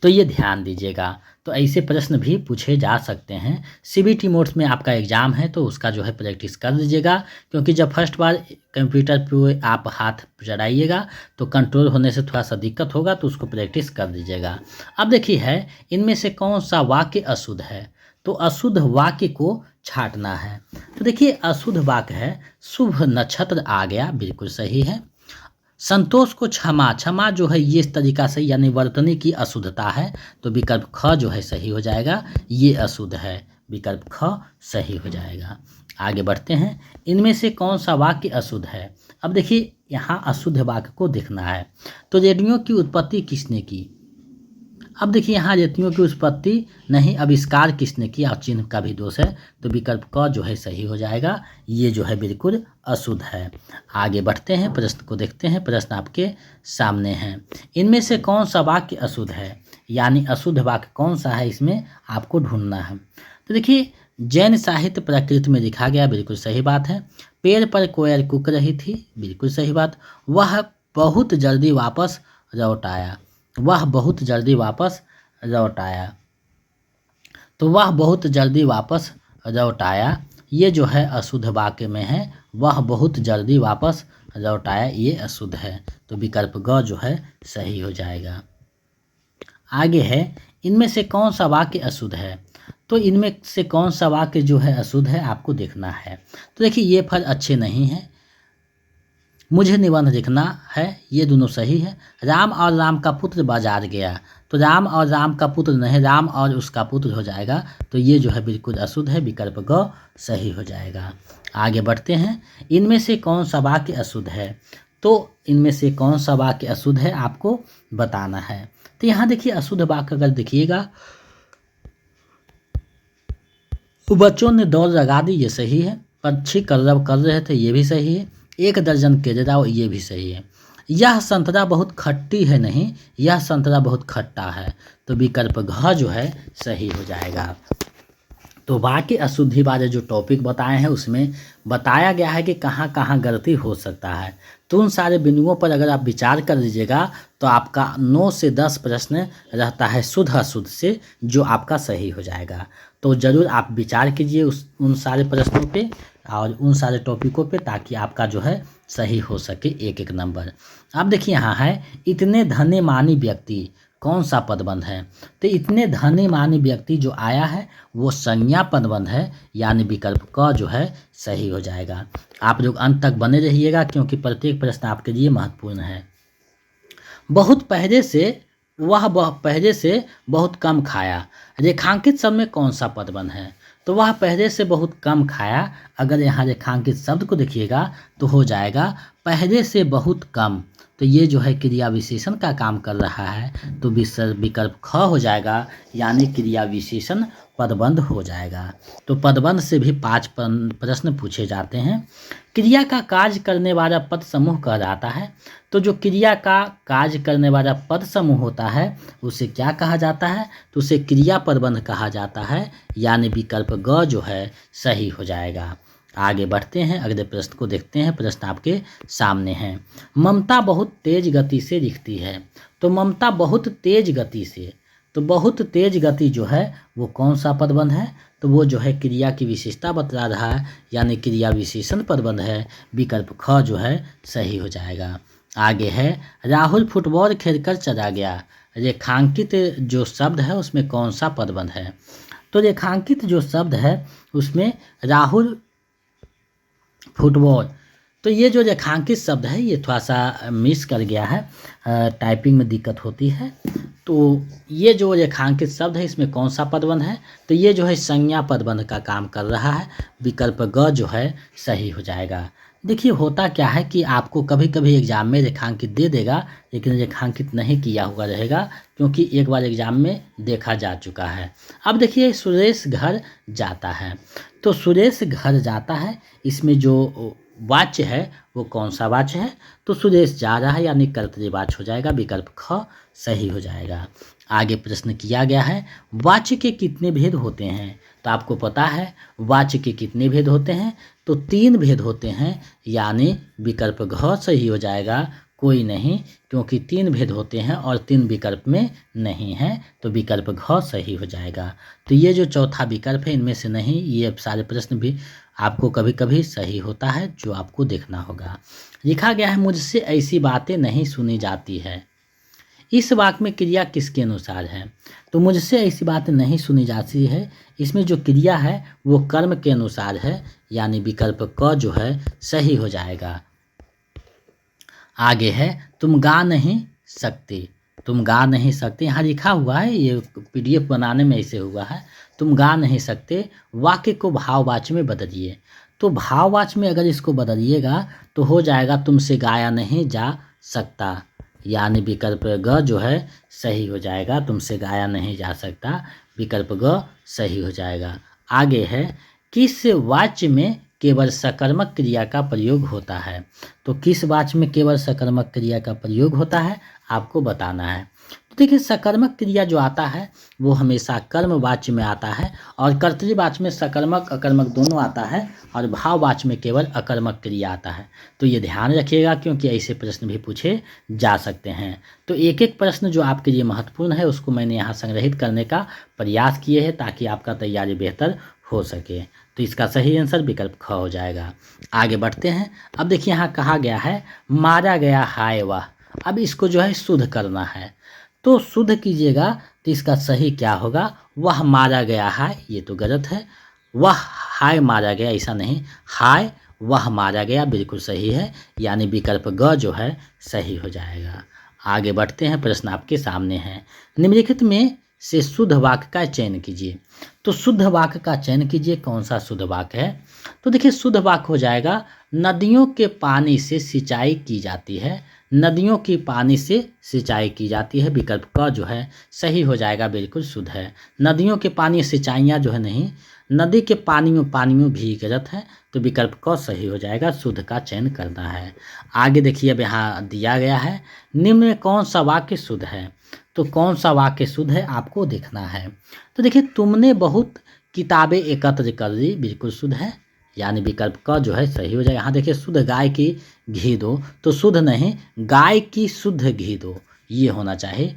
तो ये ध्यान दीजिएगा। तो ऐसे प्रश्न भी पूछे जा सकते हैं। सीबीटी मोड्स में आपका एग्ज़ाम है तो उसका जो है प्रैक्टिस कर लीजिएगा, क्योंकि जब फर्स्ट बार कंप्यूटर पे आप हाथ चढ़ाइएगा तो कंट्रोल होने से थोड़ा सा दिक्कत होगा, तो उसको प्रैक्टिस कर दीजिएगा। अब देखिए है, इनमें से कौन सा वाक्य अशुद्ध है। तो अशुद्ध वाक्य को छांटना है। तो देखिए अशुद्ध वाक्य है, शुभ नक्षत्र आ गया, बिल्कुल सही है। संतोष को क्षमा, क्षमा जो है ये इस तरीका से यानी वर्तनी की अशुद्धता है, तो विकल्प ख जो है सही हो जाएगा, ये अशुद्ध है, विकल्प ख सही हो जाएगा। आगे बढ़ते हैं, इनमें से कौन सा वाक्य अशुद्ध है। अब देखिए यहाँ अशुद्ध वाक्य को देखना है। तो रेडियो की उत्पत्ति किसने की। अब देखिए यहाँ रेडियो की उत्पत्ति नहीं, आविष्कार किसने किया और चिन्ह का भी दोष है, तो विकल्प क जो है सही हो जाएगा, ये जो है बिल्कुल अशुद्ध है। आगे बढ़ते हैं, प्रश्न को देखते हैं। प्रश्न आपके सामने हैं, इनमें से कौन सा वाक्य अशुद्ध है, यानी अशुद्ध वाक्य कौन सा है इसमें आपको ढूंढना है। तो देखिए जैन साहित्य प्रकृति में लिखा गया, बिल्कुल सही बात है। पेड़ पर कोयल कूक रही थी, बिल्कुल सही बात। वह बहुत जल्दी वापस लौट आया, वह बहुत जल्दी वापस लौट आया। तो वह बहुत जल्दी वापस लौट आया, ये जो है अशुद्ध वाक्य में है, वह बहुत जल्दी वापस लौट आया, ये अशुद्ध है, तो विकल्प ग जो है सही हो जाएगा। आगे है, इनमें से कौन सा वाक्य अशुद्ध है। तो इनमें से कौन सा वाक्य जो है अशुद्ध है आपको देखना है। तो देखिए ये फल अच्छे नहीं हैं, मुझे निबंध लिखना है, ये दोनों सही है। राम और राम का पुत्र बाजार गया, तो राम और राम का पुत्र नहीं, राम और उसका पुत्र हो जाएगा, तो ये जो है बिल्कुल अशुद्ध है, विकल्प ग सही हो जाएगा। आगे बढ़ते हैं, इनमें से कौन सा वाक्य अशुद्ध है। तो इनमें से कौन सा वाक्य अशुद्ध है आपको बताना है। तो यहाँ देखिए अशुद्ध वाक्य अगर देखिएगा, तो बच्चों ने दौड़ लगा दी, ये सही है। पक्षी कलरव कर रहे थे, ये भी सही है। एक दर्जन केले, ये भी सही है। यह संतरा बहुत खट्टी है नहीं, यह संतरा बहुत खट्टा है, तो विकल्प घ जो है सही हो जाएगा। तो वाक्य अशुद्धि वाले जो टॉपिक बताए हैं उसमें बताया गया है कि कहाँ कहाँ गलती हो सकता है। तो उन सारे बिंदुओं पर अगर आप विचार कर लीजिएगा तो आपका 9 से 10 प्रश्न रहता है शुद्ध अशुद्ध से, जो आपका सही हो जाएगा। तो ज़रूर आप विचार कीजिए उन सारे प्रश्नों पे और उन सारे टॉपिकों पे, ताकि आपका जो है सही हो सके एक एक नंबर। अब देखिए यहाँ है, इतने धन्य मानी व्यक्ति कौन सा पदबंध है। तो इतने धन्य मानी व्यक्ति जो आया है वो संज्ञा पदबंध है, यानी विकल्प क जो है सही हो जाएगा। आप लोग अंत तक बने रहिएगा, क्योंकि प्रत्येक प्रश्न आपके लिए महत्वपूर्ण है। बहुत पहले से, वह पहले से बहुत कम खाया, रेखांकित शब्द में कौन सा पदबंध है। तो वह पहले से बहुत कम खाया, अगर यहाँ रेखांकित शब्द को देखिएगा तो हो जाएगा पहले से बहुत कम, तो ये जो है क्रिया विशेषण का काम कर रहा है, तो विकल्प ख हो जाएगा, यानी क्रिया विशेषण पदबंध हो जाएगा। तो पदबंध से भी 5 प्रश्न पूछे जाते हैं। क्रिया का कार्य करने वाला पद समूह कहलाता है। तो जो क्रिया का कार्य करने वाला पद समूह होता है उसे क्या कहा जाता है, तो उसे क्रिया पदबंध कहा जाता है, यानी विकल्प ग जो है सही हो जाएगा। आगे बढ़ते हैं, अगले प्रश्न को देखते हैं। प्रश्न आपके सामने हैं, ममता बहुत तेज गति से लिखती है। तो ममता बहुत तेज गति से, तो बहुत तेज गति जो है वो कौन सा पदबंध है, तो वो जो है क्रिया की विशेषता बता रहा है, यानी क्रिया विशेषण पदबंध है, विकल्प ख जो है सही हो जाएगा। आगे है, राहुल फुटबॉल खेलकर चला गया, रेखांकित जो शब्द है उसमें कौन सा पदबंध है। तो रेखांकित जो शब्द है उसमें राहुल फुटबॉल। तो ये जो रेखांकित शब्द है ये थोड़ा सा मिस कर गया है, टाइपिंग में दिक्कत होती है। तो ये जो रेखांकित शब्द है इसमें कौन सा पदबंध है, तो ये जो है संज्ञा पदबंध का काम कर रहा है। विकल्प ग जो है सही हो जाएगा। देखिए होता क्या है कि आपको कभी कभी एग्जाम में रेखांकित दे देगा, लेकिन रेखांकित नहीं किया हुआ रहेगा, क्योंकि एक बार एग्जाम में देखा जा चुका है। अब देखिए सुरेश घर जाता है, तो सुरेश घर जाता है, इसमें जो वाच्य है वो कौन सा वाच्य है, तो सुरेश जा रहा है यानी कर्तव्यवाच्य हो जाएगा। विकल्प ख सही हो जाएगा। आगे प्रश्न किया गया है वाच्य के कितने भेद होते हैं, तो आपको पता है वाच्य के कितने भेद होते हैं, तो 3 भेद होते हैं, यानी विकल्प घ सही हो जाएगा। कोई नहीं, क्योंकि 3 भेद होते हैं और 3 विकल्प में नहीं है, तो विकल्प घ सही हो जाएगा। तो ये जो चौथा विकल्प है इनमें से नहीं, ये सारे प्रश्न भी आपको कभी कभी सही होता है, जो आपको देखना होगा। लिखा गया है मुझसे ऐसी बातें नहीं सुनी जाती है, इस वाक्य में क्रिया किसके अनुसार है, तो मुझसे ऐसी बातें नहीं सुनी जाती है, इसमें जो क्रिया है वो कर्म के अनुसार है, यानी विकल्प क जो है सही हो जाएगा। आगे है तुम गा नहीं सकते, तुम गा नहीं सकते, यहाँ लिखा हुआ है, ये PDF बनाने में ऐसे हुआ है, तुम गा नहीं सकते वाक्य को भाववाच्य में बदलिए। तो भाववाच्य में अगर इसको बदलिएगा तो हो जाएगा तुमसे गाया नहीं जा सकता, यानी विकल्प ग जो है सही हो जाएगा। तुमसे गाया नहीं जा सकता, विकल्प ग सही हो जाएगा। आगे है किस वाच्य में केवल सकर्मक क्रिया का प्रयोग होता है, तो किस वाच्य में केवल सकर्मक क्रिया का प्रयोग होता है आपको बताना है। तो देखिए सकर्मक क्रिया जो आता है वो हमेशा कर्म वाच्य में आता है, और कर्तरी वाच्य में सकर्मक अकर्मक दोनों आता है, और भाव वाच्य में केवल अकर्मक क्रिया आता है। तो ये ध्यान रखिएगा, क्योंकि ऐसे प्रश्न भी पूछे जा सकते हैं। तो एक एक प्रश्न जो आपके लिए महत्वपूर्ण है उसको मैंने यहाँ संग्रहित करने का प्रयास किए हैं, ताकि आपका तैयारी बेहतर हो सके। तो इसका सही आंसर विकल्प ख हो जाएगा। आगे बढ़ते हैं। अब देखिए यहाँ कहा गया है मारा गया हाय वाह, अब इसको जो है शुद्ध करना है, तो शुद्ध कीजिएगा, तो इसका सही क्या होगा, वह मारा गया है, ये तो गलत है, वह हाय मारा गया, ऐसा नहीं, हाय वह मारा गया बिल्कुल सही है, यानी विकल्प ग जो है सही हो जाएगा। आगे बढ़ते हैं, प्रश्न आपके सामने है, निम्नलिखित में से शुद्ध वाक्य का चयन कीजिए। तो शुद्ध वाक्य का चयन कीजिए, कौन सा शुद्ध वाक्य है, तो देखिए शुद्ध वाक्य हो जाएगा नदियों के पानी से सिंचाई की जाती है, नदियों की पानी से सिंचाई की जाती है, विकल्प क जो है सही हो जाएगा, बिल्कुल शुद्ध है। नदियों के पानी सिंचाइयाँ जो है नहीं, नदी के पानी में भी गलत है, तो विकल्प क सही हो जाएगा, शुद्ध का चयन करना है। आगे देखिए अब यहाँ दिया गया है निम्न में कौन सा वाक्य शुद्ध है, तो कौन सा वाक्य शुद्ध है आपको देखना है। तो देखिए तुमने बहुत किताबें एकत्र कर ली, बिल्कुल शुद्ध है, यानी विकल्प क जो है सही हो जाएगा। यहाँ देखिए शुद्ध गाय की घी दो, तो शुद्ध नहीं, गाय की शुद्ध घी दो, ये होना चाहिए,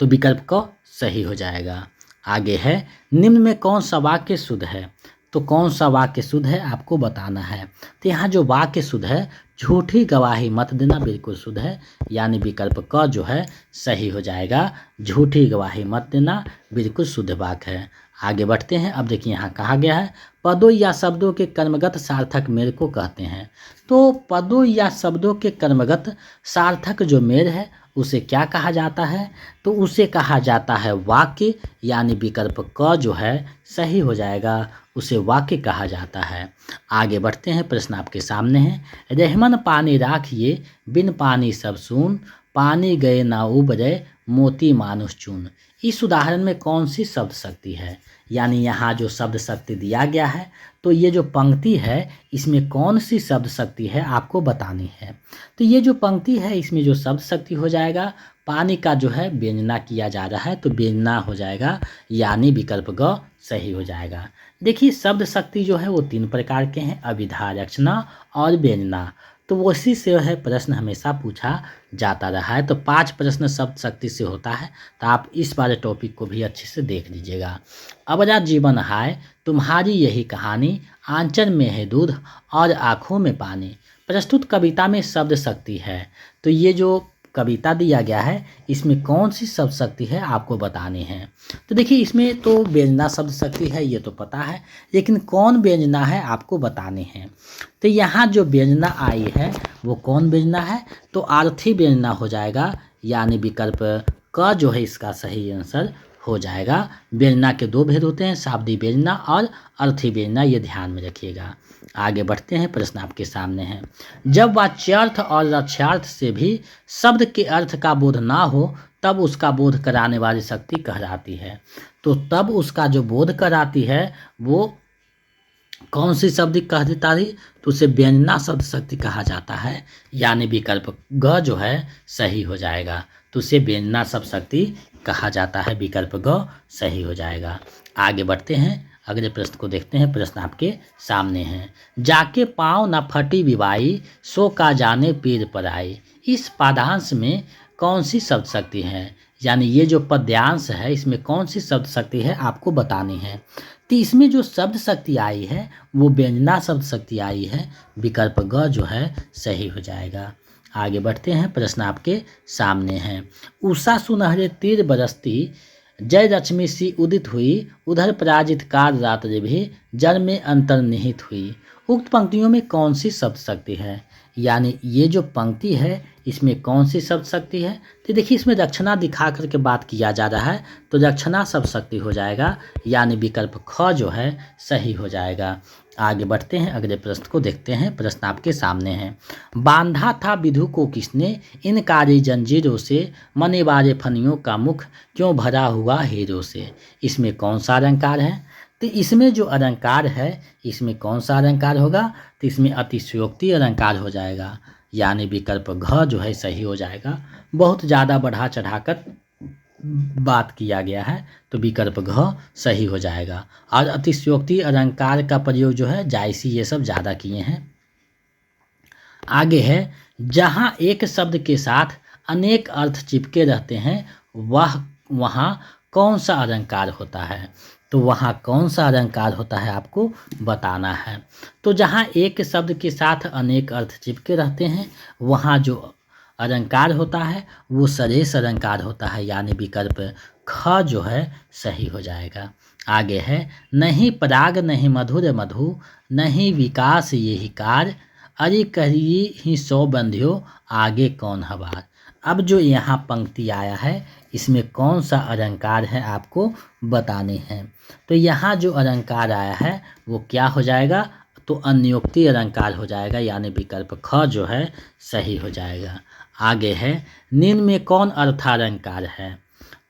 तो विकल्प क सही हो जाएगा। आगे है निम्न में कौन सा वाक्य शुद्ध है, तो कौन सा वाक्य शुद्ध है आपको बताना है। तो यहाँ जो वाक्य शुद्ध है झूठी गवाही मत देना, बिल्कुल शुद्ध है, यानी विकल्प क जो है सही हो जाएगा, झूठी गवाही मत देना बिल्कुल शुद्ध वाक्य है। आगे बढ़ते हैं। अब देखिए यहाँ कहा गया है पदों या शब्दों के कर्मगत सार्थक मेल को कहते हैं, तो पदों या शब्दों के कर्मगत सार्थक जो मेल है उसे क्या कहा जाता है, तो उसे कहा जाता है वाक्य, यानी विकल्प क जो है सही हो जाएगा, उसे वाक्य कहा जाता है। आगे बढ़ते हैं, प्रश्न आपके सामने है, रहमन पानी राखिए बिन पानी सब सून, पानी गए ना उबरे मोती मानुष चून। इस उदाहरण में कौन सी शब्द शक्ति है, यानी यहाँ जो शब्द शक्ति दिया गया है, तो ये जो पंक्ति है इसमें कौन सी शब्द शक्ति है आपको बतानी है। तो ये जो पंक्ति है इसमें जो शब्द शक्ति हो जाएगा, पानी का जो है व्यंजना किया जा रहा है, तो व्यंजना हो जाएगा, यानी विकल्प ग सही हो जाएगा। देखिए शब्द शक्ति जो है वो 3 प्रकार के हैं, अभिधा, रचना और व्यंजना, तो वो इसी से है प्रश्न हमेशा पूछा जाता रहा है। तो 5 प्रश्न शब्द शक्ति से होता है, तो आप इस वाले टॉपिक को भी अच्छे से देख लीजिएगा। अबरा जीवन हाय तुम्हारी यही कहानी, आंचल में है दूध और आँखों में पानी। प्रस्तुत कविता में शब्द शक्ति है, तो ये जो कविता दिया गया है, इसमें कौन सी शब्द शक्ति है आपको बतानी है। तो देखिए इसमें तो व्यंजना शब्द शक्ति है ये तो पता है, लेकिन कौन व्यंजना है आपको बतानी है। तो यहाँ जो व्यंजना आई है वो कौन व्यंजना है, तो अर्थी व्यंजना हो जाएगा, यानी विकल्प क जो है इसका सही आंसर हो जाएगा। व्यंजना के दो भेद होते हैं, शाब्दिक व्यंजना और अर्थी व्यंजना, ये ध्यान में रखिएगा। आगे बढ़ते हैं, प्रश्न आपके सामने है। जब वाच्यार्थ और लक्ष्यार्थ से भी शब्द के अर्थ का बोध ना हो तब उसका बोध कराने वाली शक्ति कहलाती है। तो तब उसका जो बोध कराती है वो कौन सी शब्द कह देता थी, तो उसे व्यंजना शब्द शक्ति कहा जाता है, यानी विकल्प ग जो है सही हो जाएगा। तो उसे व्यंजना शब्द शक्ति कहा जाता है, विकल्प ग सही हो जाएगा। आगे बढ़ते हैं, अगले प्रश्न को देखते हैं। प्रश्न आपके सामने है। जाके पाँव न फटी विवाई, सो का जाने पीर पर आई। इस पादांश में कौन सी शब्द शक्ति है, यानी ये जो पद्यांश है इसमें कौन सी शब्द शक्ति है आपको बतानी है। तो इसमें जो शब्द शक्ति आई है वो व्यंजना शब्द शक्ति आई है, विकल्प ग जो है सही हो जाएगा। आगे बढ़ते हैं, प्रश्न आपके सामने है। उषा सुनहरे तीर बरसती, जय लक्ष्मी सी उदित हुई, उधर पराजित कार रात्रि भी, जल में अंतर्निहित हुई। उक्त पंक्तियों में कौन सी शब्द शक्ति है, यानी ये जो पंक्ति है इसमें कौन सी शब्द शक्ति है। तो देखिए इसमें रक्षणा दिखा करके बात किया जा रहा है, तो रक्षणा शब्द शक्ति हो जाएगा, यानी विकल्प ख जो है सही हो जाएगा। आगे बढ़ते हैं, अगले प्रश्न को देखते हैं। प्रश्न आपके सामने है। बांधा था विधु को किसने, इन कारी जंजीरों से, मने वाले फनियों का मुख, क्यों भरा हुआ हीरों से। इसमें कौन सा अलंकार है, तो इसमें जो अलंकार है इसमें कौन सा अलंकार होगा, तो इसमें अतिशयोक्ति अलंकार हो जाएगा, यानी विकल्प घ जो है सही हो जाएगा। बहुत ज़्यादा बढ़ा चढ़ाकर बात किया गया है, तो विकल्प घ सही हो जाएगा। और अतिशयोक्ति अलंकार का प्रयोग जो है जायसी ये सब ज़्यादा किए हैं। आगे है, जहाँ एक शब्द के साथ अनेक अर्थ चिपके रहते हैं वहाँ कौन सा अलंकार होता है, तो वहाँ कौन सा अलंकार होता है आपको बताना है। तो जहाँ एक शब्द के साथ अनेक अर्थ चिपके रहते हैं वहाँ जो अलंकार होता है वो सरेश अलंकार होता है, यानी विकल्प ख जो है सही हो जाएगा। आगे है, नहीं पराग नहीं मधुर मधु, नहीं विकास यही कार, अरे करिए ही सौ बंध्यो, आगे कौन हवार। अब जो यहाँ पंक्ति आया है इसमें कौन सा अलंकार है आपको बताने हैं। तो यहाँ जो अलंकार आया है वो क्या हो जाएगा, तो अन्योक्ति अलंकार हो जाएगा, यानी विकल्प ख जो है सही हो जाएगा। आगे है, निम्न में कौन अर्थालंकार है।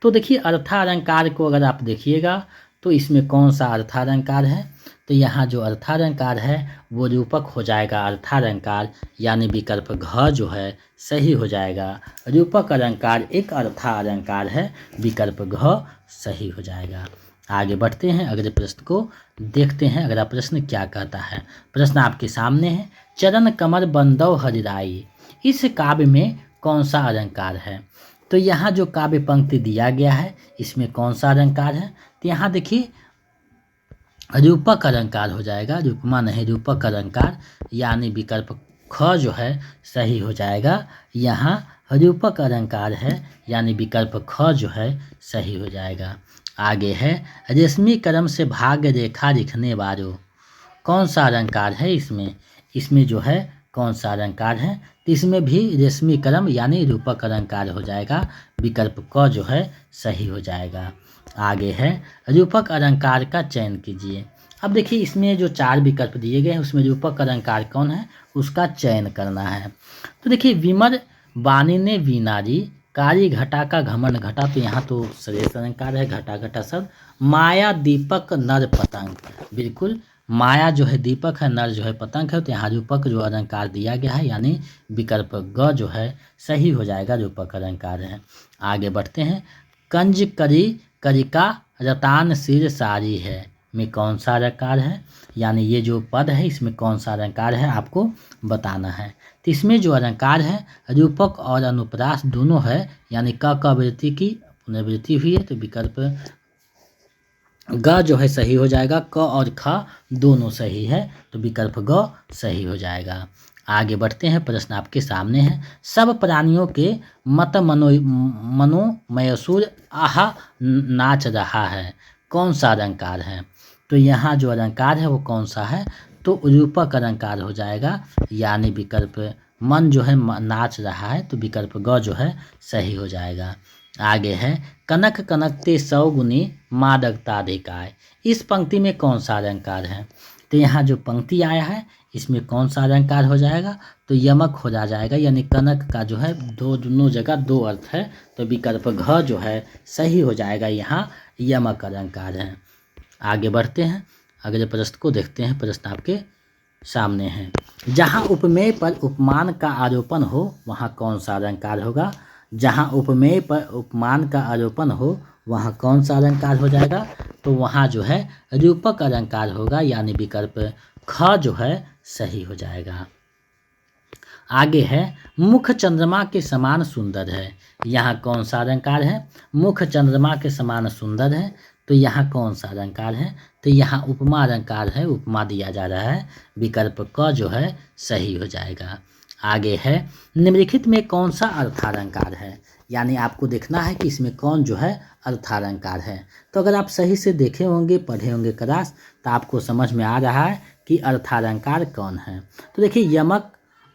तो देखिए अर्थालंकार को अगर आप देखिएगा तो इसमें कौन सा अर्थालंकार है, तो यहाँ जो अर्थालंकार है वो रूपक हो जाएगा अर्थालंकार, यानी विकल्प घ जो है सही हो जाएगा। रूपक अलंकार एक अर्थालंकार है, विकल्प घ सही हो जाएगा। आगे बढ़ते हैं, अगले प्रश्न को देखते हैं। अगला प्रश्न क्या कहता है, प्रश्न आपके सामने है। चरण कमर बंदौ हरिराई, इस काव्य में कौन सा अलंकार है। तो यहाँ जो काव्य पंक्ति दिया गया है इसमें कौन सा अलंकार है, तो यहाँ देखिए रूपक अलंकार हो जाएगा, रूपमा नहीं रूपक अलंकार, यानी विकल्प ख जो है सही हो जाएगा। यहाँ रूपक अलंकार है, यानी विकल्प ख जो है सही हो जाएगा। आगे है, रेशमी कलम से भाग्य रेखा लिखने वालों, कौन सा अलंकार है इसमें जो है कौन सा अलंकार है, तो इसमें भी रेशमी कलम यानी रूपक अलंकार हो जाएगा, विकल्प क जो है सही हो जाएगा। आगे है, रूपक अलंकार का चयन कीजिए। अब देखिए इसमें जो 4 विकल्प दिए गए हैं उसमें रूपक अलंकार कौन है उसका चयन करना है। तो देखिए, विमल वाणी ने वीणारी, कारी घटा का घमंड घटा, तो यहाँ तो श्रेष्ठ अलंकार है घटा घटा सब। माया दीपक नर पतंग, बिल्कुल माया जो है दीपक है, नर जो है पतंग है, तो यहाँ रूपक जो अलंकार दिया गया है यानी विकल्प ग जो है सही हो जाएगा, रूपक अलंकार है। आगे बढ़ते हैं, कंज करी करिका रतान सिर सारी है में कौन सा अलंकार है, यानी ये जो पद है इसमें कौन सा अलंकार है आपको बताना है। तो इसमें जो अलंकार है रूपक और अनुप्रास दोनों है, यानी क वृत्ति की पुनर्वृत्ति हुई है, तो विकल्प ग जो है सही हो जाएगा। क और ख दोनों सही है, तो विकल्प ग सही हो जाएगा। आगे बढ़ते हैं, प्रश्न आपके सामने है। सब प्राणियों के मत मनोमयसूर आह नाच रहा है, कौन सा अलंकार है? तो यहाँ जो अलंकार है वो कौन सा है? तो रूपक अलंकार हो जाएगा, यानी विकल्प मन जो है नाच रहा है, तो विकल्प ग जो है सही हो जाएगा। आगे है, कनक कनकते 100 गुनी मादकता अधिकाय, इस पंक्ति में कौन सा अलंकार है? तो यहाँ जो पंक्ति आया है इसमें कौन सा अलंकार हो जाएगा? तो यमक हो जाएगा, यानी कनक का जो है दोनों जगह दो अर्थ है, तो विकल्प घ जो है सही हो जाएगा, यहाँ यमक अलंकार है। आगे बढ़ते हैं, अगले प्रश्न को देखते हैं। प्रश्न आपके सामने है, जहाँ उपमेय पर उपमान का आरोपण हो वहाँ कौन सा अलंकार होगा? जहाँ उपमेय पर उपमान का आरोपण हो वहाँ कौन सा अलंकार हो जाएगा? तो वहाँ जो है रूपक अलंकार होगा, यानी विकल्प ख जो है सही हो जाएगा। आगे है, मुख चंद्रमा के समान सुंदर है, यहाँ कौन सा अलंकार है? मुख चंद्रमा के समान सुंदर है, तो यहाँ कौन सा अलंकार है? तो यहाँ उपमा अलंकार है, उपमा दिया जा रहा है, विकल्प क जो है सही हो जाएगा। आगे है, निम्नलिखित में कौन सा अर्थालंकार है, यानी आपको देखना है कि इसमें कौन जो है अर्थालंकार है। तो अगर आप सही से देखे होंगे, पढ़े होंगे क्लास, तो आपको समझ में आ रहा है कि अर्थालंकार कौन है। तो देखिए, यमक,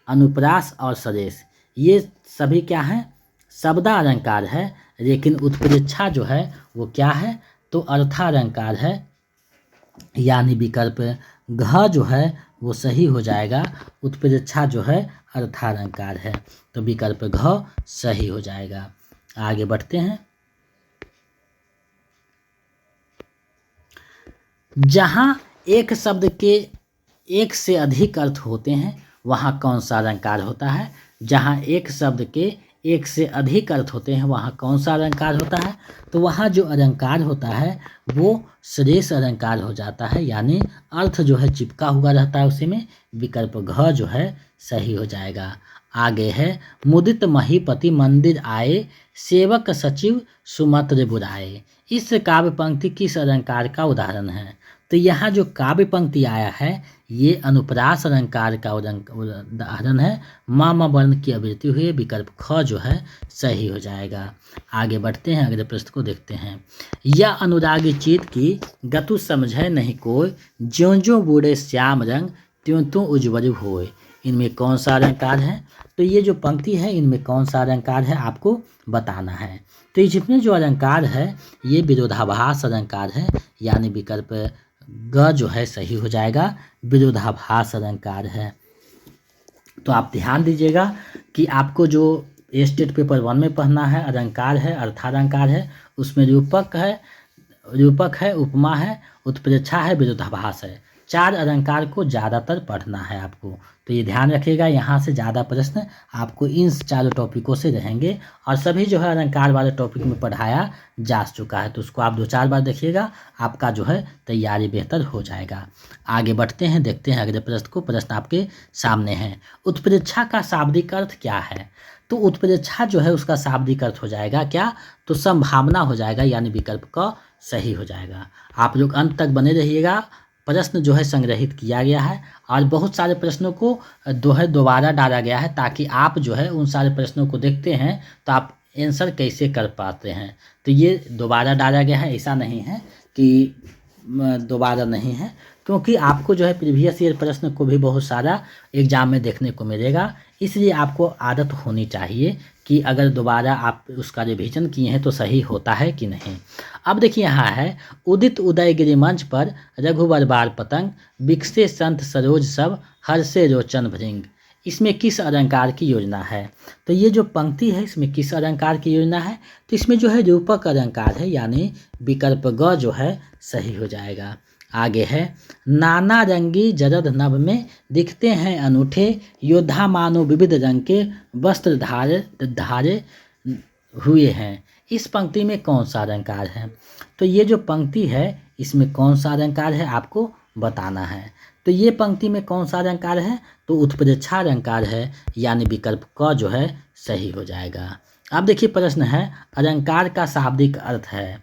अनुप्रास और सदेश ये सभी क्या हैं? शब्दा अलंकार है, लेकिन उत्प्रेक्षा जो है वो क्या है? तो अर्थालंकार है, यानी विकल्प घ जो है वो सही हो जाएगा। उत्प्रेक्षा जो है अर्थालंकार है, तो विकल्प घ सही हो जाएगा। आगे बढ़ते हैं, जहाँ एक शब्द के एक से अधिक अर्थ होते हैं वहाँ कौन सा अलंकार होता है? जहाँ एक शब्द के एक से अधिक अर्थ होते हैं वहाँ कौन सा अलंकार होता है? तो वहाँ जो अलंकार होता है वो श्रेष्ठ अलंकार हो जाता है, यानी अर्थ जो है चिपका हुआ रहता है उसी में, विकल्प घ जो है सही हो जाएगा। आगे है, मुदित महीपति मंदिर आए, सेवक सचिव सुमत्र बुलाए, इस काव्य पंक्ति किस अलंकार का उदाहरण है? तो यहाँ जो काव्य पंक्ति आया है ये अनुप्रास अलंकार का उदाहरण है, मामा वर्ण की आवृत्ति हुई, विकल्प ख जो है सही हो जाएगा। आगे बढ़ते हैं, अगले प्रश्न को देखते हैं। यह अनुरागी चित की गतु समझे नहीं कोई, ज्यों ज्यों बूढ़े श्याम रंग त्यों त्यों उज्ज्वल होए, इनमें कौन सा अलंकार है? तो ये जो पंक्ति है इनमें कौन सा अलंकार है आपको बताना है। तो इसमें जो अलंकार है ये विरोधाभास अलंकार है, यानी विकल्प ग जो है सही हो जाएगा, विरोधाभास अलंकार है। तो आप ध्यान दीजिएगा कि आपको जो स्टेट पेपर 1 में पढ़ना है, अलंकार है, अर्थालंकार है, उसमें रूपक है, उपमा है, उत्प्रेक्षा है, विरोधाभास है, 4 अलंकार को ज़्यादातर पढ़ना है आपको। तो ये ध्यान रखिएगा, यहाँ से ज़्यादा प्रश्न आपको इन 4 टॉपिकों से रहेंगे, और सभी जो है अलंकार वाले टॉपिक में पढ़ाया जा चुका है, तो उसको आप 2-4 बार देखिएगा, आपका जो है तैयारी बेहतर हो जाएगा। आगे बढ़ते हैं, देखते हैं अगले प्रश्न को। प्रश्न आपके सामने है, उत्प्रेक्षा का शाब्दिक अर्थ क्या है? तो उत्प्रेक्षा जो है उसका शाब्दिक अर्थ हो जाएगा क्या? तो संभावना हो जाएगा, यानी विकल्प क सही हो जाएगा। आप लोग अंत तक बने रहिएगा, प्रश्न जो है संग्रहित किया गया है और बहुत सारे प्रश्नों को दोबारा डाला गया है, ताकि आप जो है उन सारे प्रश्नों को देखते हैं तो आप आंसर कैसे कर पाते हैं। तो ये दोबारा डाला गया है, ऐसा नहीं है कि दोबारा नहीं है, क्योंकि आपको जो है प्रीवियस ईयर प्रश्न को भी बहुत सारा एग्जाम में देखने को मिलेगा, इसलिए आपको आदत होनी चाहिए कि अगर दोबारा आप उसका रिवीजन किए हैं तो सही होता है कि नहीं। अब देखिए, यहाँ है, उदित उदयगिरि मंच पर रघुवर बार पतंग, बिकसे संत सरोज सब, हर्षे रोचन भृंग, इसमें किस अलंकार की योजना है? तो ये जो पंक्ति है इसमें किस अलंकार की योजना है? तो इसमें जो है रूपक अलंकार है, यानी विकल्प ग जो है सही हो जाएगा। आगे है, नाना रंगी जरद नभ में दिखते हैं अनूठे, योद्धा मानो विविध रंग के वस्त्र धारे हुए हैं, इस पंक्ति में कौन सा अलंकार है? तो ये जो पंक्ति है इसमें कौन सा अलंकार है आपको बताना है। तो ये पंक्ति में कौन सा अलंकार है? तो उत्प्रेक्षा अलंकार है, यानी विकल्प क जो है सही हो जाएगा। अब देखिए प्रश्न है, अलंकार का शाब्दिक अर्थ है,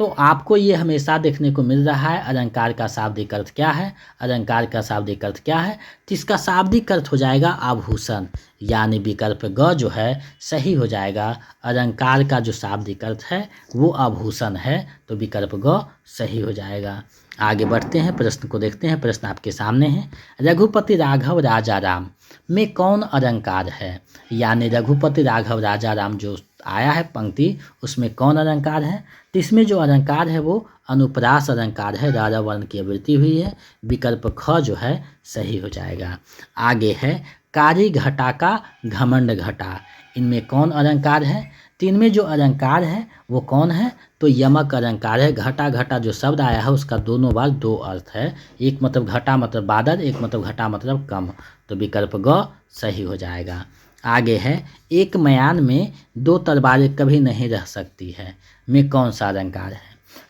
तो आपको ये हमेशा देखने को मिल रहा है अलंकार का शाब्दिक अर्थ क्या है, अलंकार का शाब्दिक अर्थ क्या है, तो इसका शाब्दिक अर्थ हो जाएगा आभूषण, यानी विकल्प ग जो है सही हो जाएगा। अलंकार का जो शाब्दिक अर्थ है वो आभूषण है, तो विकल्प ग सही हो जाएगा। आगे बढ़ते हैं, प्रश्न को देखते हैं। प्रश्न आपके सामने है, रघुपति राघव राजा राम में कौन अलंकार है, यानी रघुपति राघव राजा राम जो आया है पंक्ति, उसमें कौन अलंकार है, तो इसमें जो अलंकार है वो अनुप्रास अलंकार है, राजा वर्ण की आवृत्ति हुई है, विकल्प ख जो है सही हो जाएगा। आगे है, कारी घटा का घमंड घटा, इनमें कौन अलंकार है, तो इनमें जो अलंकार है वो कौन है, तो यमक अलंकार है। घटा घटा जो शब्द आया है उसका दोनों बार दो अर्थ है, एक मतलब घटा मतलब बादल, एक मतलब घटा मतलब कम, तो विकल्प ग सही हो जाएगा। आगे है, एक मयान में दो तलवारें कभी नहीं रह सकती है में कौन सा अलंकार है,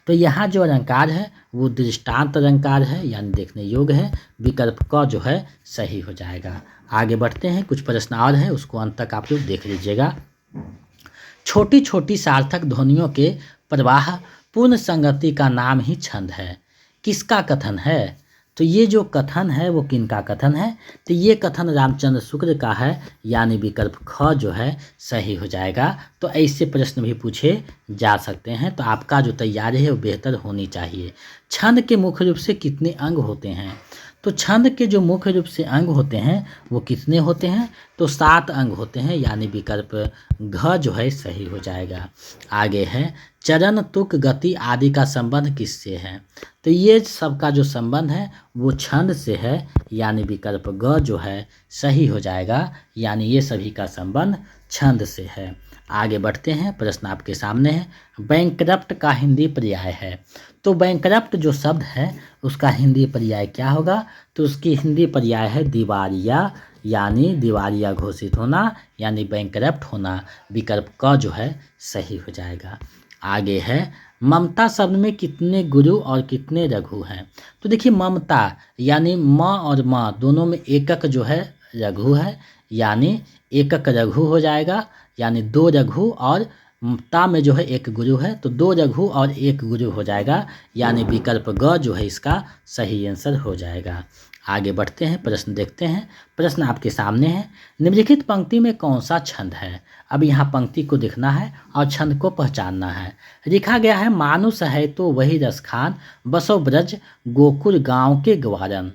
तो यहाँ जो अलंकार है वो दृष्टांत अलंकार है, यानी देखने योग्य है, विकल्प क जो है सही हो जाएगा। आगे बढ़ते हैं, कुछ प्रश्न और है उसको अंत तक आप लोग देख लीजिएगा। छोटी छोटी सार्थक ध्वनियों के प्रवाह पूर्ण संगति का नाम ही छंद है, किसका कथन है, तो ये जो कथन है वो किनका कथन है, तो ये कथन रामचंद्र शुक्ल का है, यानी विकल्प ख जो है सही हो जाएगा। तो ऐसे प्रश्न भी पूछे जा सकते हैं, तो आपका जो तैयारी है वो बेहतर होनी चाहिए। छंद के मुख्य रूप से कितने अंग होते हैं, तो छंद के जो मुख्य रूप से अंग होते हैं वो कितने होते हैं, तो 7 अंग होते हैं, यानी विकल्प घ जो है सही हो जाएगा। आगे है, चरण तुक गति आदि का संबंध किससे है, तो ये सबका जो संबंध है वो छंद से है, यानी विकल्प ग जो है सही हो जाएगा, यानी ये सभी का संबंध छंद से है। आगे बढ़ते हैं, प्रश्न आपके सामने है, बैंकरप्ट का हिंदी पर्याय है, तो बैंकरप्ट जो शब्द है उसका हिंदी पर्याय क्या होगा, तो उसकी हिंदी पर्याय है दिवालिया, यानी दिवालिया घोषित होना, यानी बैंकरप्ट होना, विकल्प क जो है सही हो जाएगा। आगे है, ममता शब्द में कितने गुरु और कितने रघु हैं, तो देखिए ममता यानी म और म दोनों में एकक जो है रघु है, यानी एकक रघु हो जाएगा, यानी 2 रघु और ता में जो है 1 गुरु है, तो 2 रघु और 1 गुरु हो जाएगा, यानी विकल्प ग जो है इसका सही आंसर हो जाएगा। आगे बढ़ते हैं, प्रश्न देखते हैं। प्रश्न आपके सामने है, निम्नलिखित पंक्ति में कौन सा छंद है, अब यहाँ पंक्ति को देखना है और छंद को पहचानना है। लिखा गया है, मानुष है तो वही रस खान, बसो ब्रज गोकुल गांव के ग्वारन।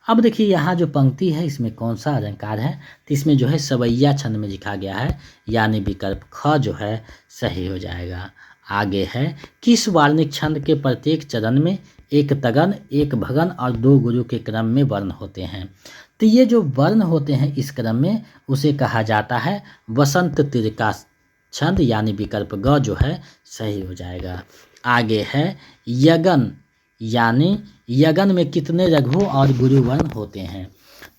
अब देखिए यहाँ जो पंक्ति है इसमें कौन सा अलंकार है, तो इसमें जो है सवैया छंद में लिखा गया है, यानी विकल्प ख जो है सही हो जाएगा। आगे है, किस वार्णिक छंद के प्रत्येक चरण में एक तगन, एक भगन और 2 गुरु के क्रम में वर्ण होते हैं, तो ये जो वर्ण होते हैं इस क्रम में उसे कहा जाता है वसंत तिर का छंद, यानी विकल्प ग जो है सही हो जाएगा। आगे है, यगन, यानी यगन में कितने रघु और गुरु वर्ण होते हैं,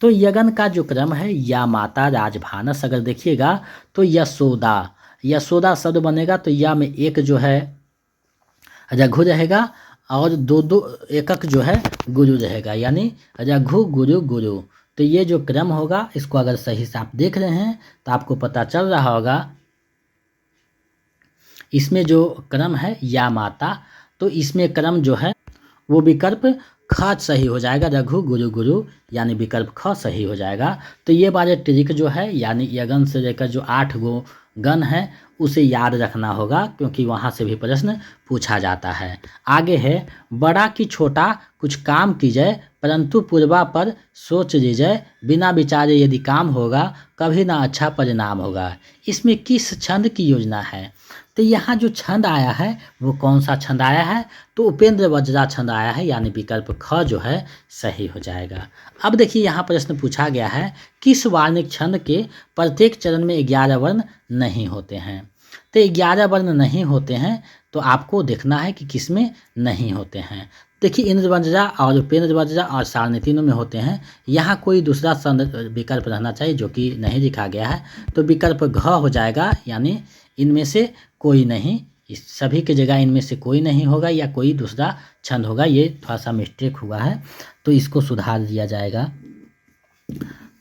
तो यगन का जो क्रम है या माता राजभानस, अगर देखिएगा तो यशोदा, यशोदा शब्द बनेगा तो या में 1 जो है रघु रहेगा और 2 एकक जो है गुरु रहेगा, यानी रघु गुरु गुरु, तो ये जो क्रम होगा इसको अगर सही से आप देख रहे हैं तो आपको पता चल रहा होगा, इसमें जो क्रम है या माता, तो इसमें क्रम जो है वो विकल्प ख सही हो जाएगा, रघु गुरु गुरु, यानी विकल्प ख सही हो जाएगा। तो ये वाले ट्रिक जो है, यानी यगन से लेकर जो 8 गो गण है उसे याद रखना होगा, क्योंकि वहाँ से भी प्रश्न पूछा जाता है। आगे है, बड़ा कि छोटा कुछ काम कीजिए, परंतु पूर्वा पर सोच लीजिए, बिना विचारे यदि काम होगा कभी ना अच्छा परिणाम होगा, इसमें किस छंद की योजना है, तो यहाँ जो छंद आया है वो कौन सा छंद आया है, तो उपेंद्र वज्रा छंद आया है, यानी विकल्प ख जो है सही हो जाएगा। अब देखिए यहाँ प्रश्न पूछा गया है, किस वार्णिक छंद के प्रत्येक चरण में 11 वर्ण नहीं होते हैं, तो 11 वर्ण नहीं होते हैं, तो आपको देखना है कि किस में नहीं होते हैं। देखिए इंद्र वज्रा और उपेंद्र वज्रा और सारणी तीनों में होते हैं, यहाँ कोई दूसरा विकल्प रहना चाहिए जो कि नहीं लिखा गया है, तो विकल्प घ हो जाएगा, यानी इनमें से कोई नहीं, इस सभी की जगह इनमें से कोई नहीं होगा या कोई दूसरा छंद होगा, ये थोड़ा सा मिस्टेक हुआ है तो इसको सुधार दिया जाएगा।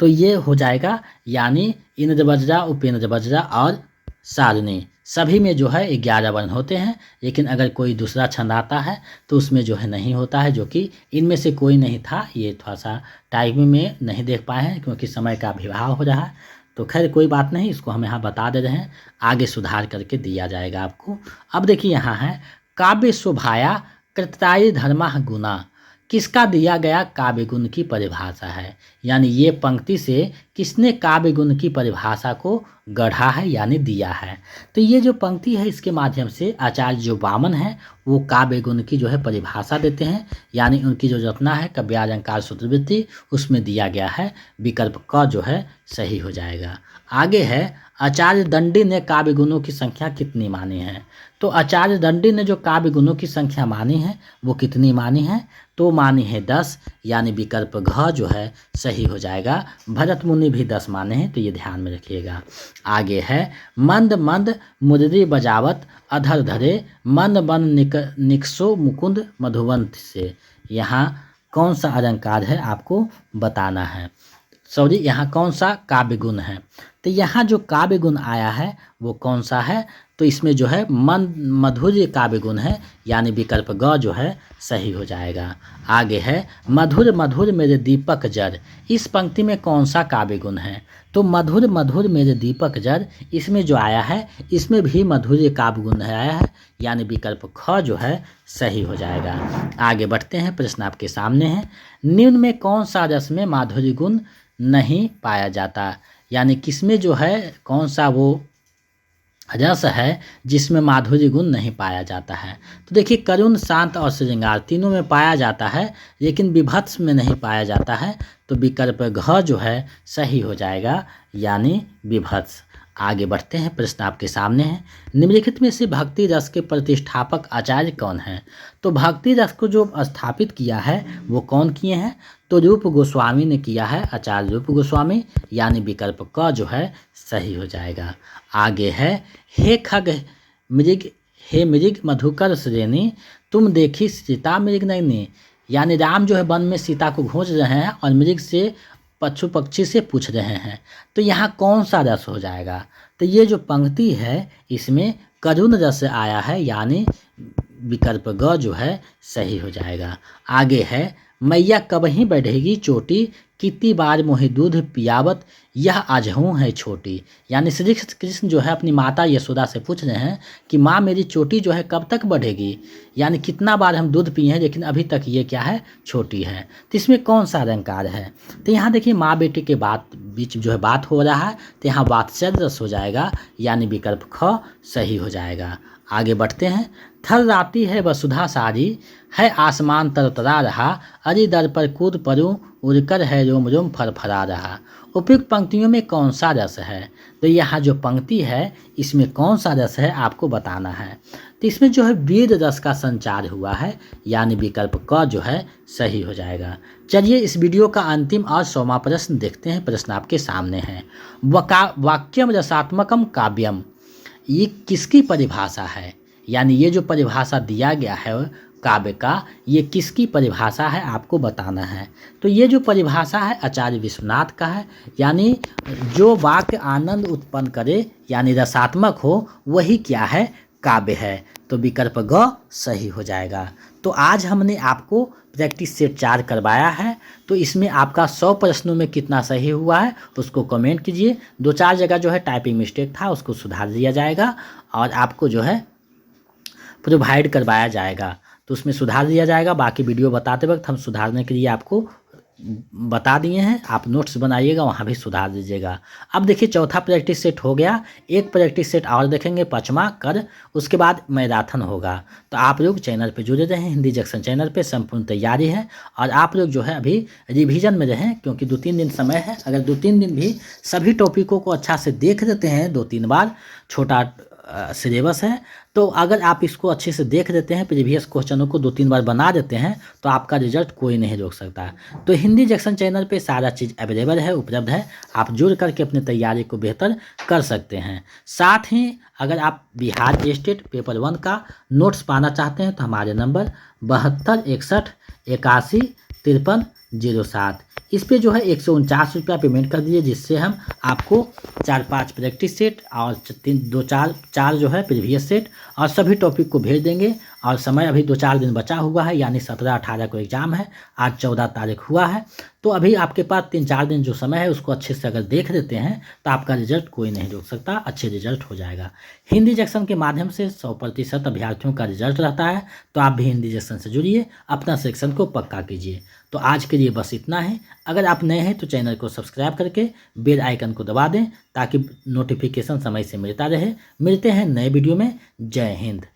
तो ये हो जाएगा, यानी इंद्र वज्रा, उपेंद्र वज्रा और सारणी, सभी में जो है 11 वर्ण होते हैं, लेकिन अगर कोई दूसरा छंद आता है तो उसमें जो है नहीं होता है, जो कि इनमें से कोई नहीं था। ये थोड़ा सा टाइमिंग में नहीं देख पाए हैं क्योंकि समय का अभाव हो रहा है। तो खैर कोई बात नहीं, इसको हम यहाँ बता दे रहे हैं, आगे सुधार करके दिया जाएगा आपको। अब देखिए यहाँ है काव्य शोभाया कृताय धर्मा गुना, किसका दिया गया काव्य गुण की परिभाषा है, यानी ये पंक्ति से किसने काव्य गुण की परिभाषा को गढ़ा है यानी दिया है। तो ये जो पंक्ति है इसके माध्यम से आचार्य जो वामन है वो काव्य गुण की जो है परिभाषा देते हैं, यानी उनकी जो रचना है काव्यालंकार सूत्रवृत्ति उसमें दिया गया है, विकल्प क जो है सही हो जाएगा। आगे है आचार्य दंडी ने काव्य गुणों की संख्या कितनी मानी है। तो आचार्य दंडी ने जो काव्य गुणों की संख्या मानी है वो कितनी मानी है, तो मानी है 10, यानी विकल्प घ जो है सही हो जाएगा। भरत मुनि भी 10 माने हैं, तो ये ध्यान में रखिएगा। आगे है मंद मंद मुरली बजावत अधर धरे मन बन निकसो मुकुंद मधुवंत से, यहाँ कौन सा अलंकार है आपको बताना है, सॉरी यहाँ कौन सा काव्य गुण है। तो यहाँ जो काव्य गुण आया है वो कौन सा है, तो इसमें जो है मन मधुर्य काव्य गुण है, यानी विकल्प ग जो है सही हो जाएगा। आगे है मधुर मधुर मेरे दीपक जर, इस पंक्ति में कौन सा काव्य गुण है, तो मधुर मधुर मेरे दीपक जर इसमें जो आया है इसमें भी मधुर्य काव्य गुण आया है, यानी विकल्प ख जो है सही हो जाएगा। आगे बढ़ते हैं, प्रश्न आपके सामने है, निम्न में कौन सा रस में माधुर्य गुण नहीं पाया जाता, यानी किसमें जो है कौन सा वो रस है जिसमें माधुर्य गुण नहीं पाया जाता है। तो देखिए करुण शांत और श्रृंगार तीनों में पाया जाता है, लेकिन विभत्स में नहीं पाया जाता है, तो विकल्प घ जो है सही हो जाएगा, यानी विभत्स। आगे बढ़ते हैं, प्रश्न आपके सामने है, निम्नलिखित में से भक्ति रस के प्रतिष्ठापक आचार्य कौन हैं। तो भक्ति रस को जो स्थापित किया है वो कौन किए हैं, तो रूप गोस्वामी ने किया है, आचार्य रूप गोस्वामी, यानी विकल्प क जो है सही हो जाएगा। आगे है हे खग मृग हे मृग मधुकर श्रेणी तुम देखी सीता मृग नैनी, यानी राम जो है वन में सीता को खोज रहे हैं और मृग से पशु पक्षी से पूछ रहे हैं, तो यहाँ कौन सा रस हो जाएगा, तो ये जो पंक्ति है इसमें करुण रस आया है, यानी विकल्प ग जो है सही हो जाएगा। आगे है मैया कबहीं बढ़ेगी चोटी कितनी बार मोहे दूध पियावत यह आजहूँ है छोटी, यानी श्री कृष्ण जो है अपनी माता यशोदा से पूछ रहे हैं कि माँ मेरी चोटी जो है कब तक बढ़ेगी, यानी कितना बार हम दूध पिए हैं लेकिन अभी तक ये क्या है छोटी है, तो इसमें कौन सा अलंकार है। तो यहाँ देखिए माँ बेटी के बीच जो है बात हो रहा है, तो यहाँ वात्सल्य रस हो जाएगा, यानी विकल्प ख सही हो जाएगा। आगे बढ़ते हैं, थर राती है वसुधा सारी है आसमान तरतरा रहा अरि दर पर कूद परूं उड़कर है रोम रोम फरफरा रहा, उपयुक्त पंक्तियों में कौन सा रस है, तो यहाँ जो पंक्ति है इसमें कौन सा रस है आपको बताना है। तो इसमें जो है वीर रस का संचार हुआ है, यानी विकल्प क जो है सही हो जाएगा। चलिए इस वीडियो का अंतिम और 100वां प्रश्न देखते हैं। प्रश्न आपके सामने है, वाक्यम रसात्मकम काव्यम, ये किसकी परिभाषा है, यानी ये जो परिभाषा दिया गया है काव्य का ये किसकी परिभाषा है आपको बताना है। तो ये जो परिभाषा है आचार्य विश्वनाथ का है, यानी जो वाक्य आनंद उत्पन्न करे यानी रसात्मक हो वही क्या है काव्य है, तो विकल्प ग सही हो जाएगा। तो आज हमने आपको प्रैक्टिस सेट 4 करवाया है, तो इसमें आपका 100 प्रश्नों में कितना सही हुआ है उसको कमेंट कीजिए। 2-4 जगह जो है टाइपिंग मिस्टेक था उसको सुधार दिया जाएगा और आपको जो है प्रोवाइड करवाया जाएगा, तो उसमें सुधार दिया जाएगा। बाकी वीडियो बताते वक्त हम सुधारने के लिए आपको बता दिए हैं, आप नोट्स बनाइएगा वहाँ भी सुधार दीजिएगा। अब देखिए चौथा प्रैक्टिस सेट हो गया, एक प्रैक्टिस सेट और देखेंगे 5वां कर, उसके बाद मैराथन होगा। तो आप लोग चैनल पे जुड़े रहें, हिंदी जंक्शन चैनल पे संपूर्ण तैयारी है और आप लोग जो है अभी रिवीजन में रहें, क्योंकि 2-3 दिन समय है। अगर 2-3 दिन भी सभी टॉपिकों को अच्छा से देख लेते हैं, 2-3 बार छोटा सिलेबस है, तो अगर आप इसको अच्छे से देख देते हैं, प्रीवियस क्वेश्चनों को 2-3 बार बना देते हैं, तो आपका रिजल्ट कोई नहीं रोक सकता। तो हिंदी जंक्शन चैनल पे सारा चीज़ अवेलेबल है, उपलब्ध है, आप जुड़ करके अपनी तैयारी को बेहतर कर सकते हैं। साथ ही अगर आप बिहार स्टेट पेपर 1 का नोट्स पाना चाहते हैं तो हमारे नंबर 72 61 81 53 07 इस पे जो है 149 रुपया पेमेंट कर दीजिए, जिससे हम आपको 4-5 प्रैक्टिस सेट और 4 जो है प्रीवियस सेट और सभी टॉपिक को भेज देंगे। और समय अभी 2-4 दिन बचा हुआ है, यानी 17-18 को एग्ज़ाम है, आज 14 तारीख हुआ है। तो अभी आपके पास 3-4 दिन जो समय है उसको अच्छे से अगर देख लेते हैं तो आपका रिजल्ट कोई नहीं रोक सकता, अच्छे रिजल्ट हो जाएगा। हिंदी जंक्शन के माध्यम से 100% अभ्यर्थियों का रिजल्ट रहता है, तो आप भी हिंदी जंक्शन से जुड़िए, अपना सेक्शन को पक्का कीजिए। तो आज के लिए बस इतना है। अगर आप नए हैं तो चैनल को सब्सक्राइब करके बेल आइकन को दबा दें ताकि नोटिफिकेशन समय से मिलता रहे। मिलते हैं नए वीडियो में। जय हिंद।